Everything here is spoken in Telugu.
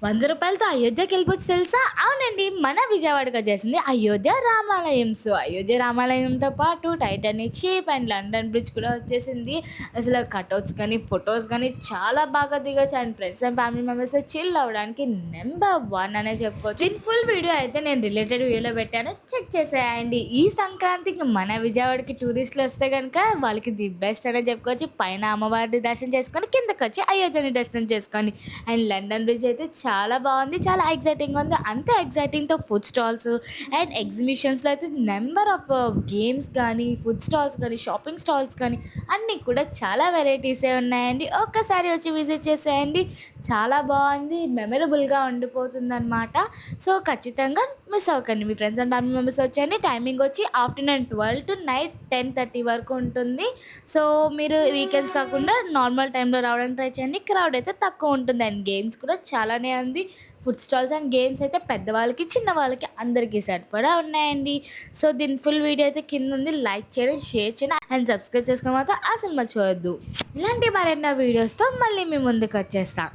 రూ. 100తో అయోధ్యకెళ్ళిపోవచ్చు తెలుసా? అవునండి. మన విజయవాడకొచ్చేసింది అయోధ్య రామాలయం. సో, అయోధ్య రామాలయంతో పాటు Titanic ship and London bridge కూడా వచ్చేసింది. అసలు కటౌట్స్ గాని, ఫోటోస్ గాని చాలా బాగా దిగొచ్చు. అండ్ ఫ్రెండ్స్ అండ్ ఫ్యామిలీ మెంబర్స్‌తో చిల్ అవ్వడానికి నంబర్ 1 అనే చెప్పుకోవచ్చు. దీని ఫుల్ వీడియో అయితే నేను రిలేటెడ్ వీడియోలో పెట్టాను. చెక్ చేసేయండి. ఈ సంక్రాంతికి మన విజయవాడకి టూరిస్టులొస్తే గనక వాళ్ళకి ది బెస్ట్ అనే చెప్పుకోవచ్చు. పైన అమ్మవారిని దర్శనం చేసుకొని కిందకొచ్చి అయోధ్యని దర్శనం చేసుకోండి. అండ్ లండన్ బ్రిడ్జ్ అయితే చాలా బావుంది. చాలా ఎక్సైటింగ్‌గా ఉంది. అంతే ఎక్సైటింగ్‌తో ఫుడ్ స్టాల్స్ అండ్ ఎగ్జిబిషన్స్‌లో అయితే నంబర్ ఆఫ్ గేమ్స్ గానీ, ఫుడ్ స్టాల్స్ గానీ, షాపింగ్ స్టాల్స్ కానీ అన్నీ కూడా చాలా వెరైటీసే ఉన్నాయండి. ఒక్కసారి వచ్చి విజిట్ చేసేయండి. చాలా బావుంది. మెమరబుల్‌గా ఉండిపోతుందనమాట. సో, ఖచ్చితంగా మిస్ అవ్వకండి. మీ ఫ్రెండ్స్ అండ్ ఫ్యామిలీ మెంబర్స్ వచ్చేయండి. టైమింగ్ వచ్చి ఆఫ్టర్‌నూన్ 12 టు నైట్ 10:30 వరకు ఉంటుంది. సో, మీరు వీకెండ్స్ కాకుండా నార్మల్ టైమ్‌లో రావడానికి ట్రై చేయండి. క్రౌడ్ అయితే తక్కువ ఉంటుంది. అండ్ గేమ్స్ కూడా చాలానే ఉంది. ఫుడ్ స్టాల్స్ అండ్ గేమ్స్ అయితే పెద్దవాళ్ళకి, చిన్నవాళ్ళకి అందరికీ సరిపడా ఉన్నాయండి. సో, దీని ఫుల్ వీడియో అయితే కిందుంది. లైక్ చేయండి, షేర్ చేయండి అండ్ సబ్స్క్రైబ్ చేసుకోవడం మాత్రం అసలు మర్చిపోవద్దు. ఇలాంటి మరెన్నో వీడియోస్‌తో మళ్ళీ మీ ముందుకొచ్చేస్తా.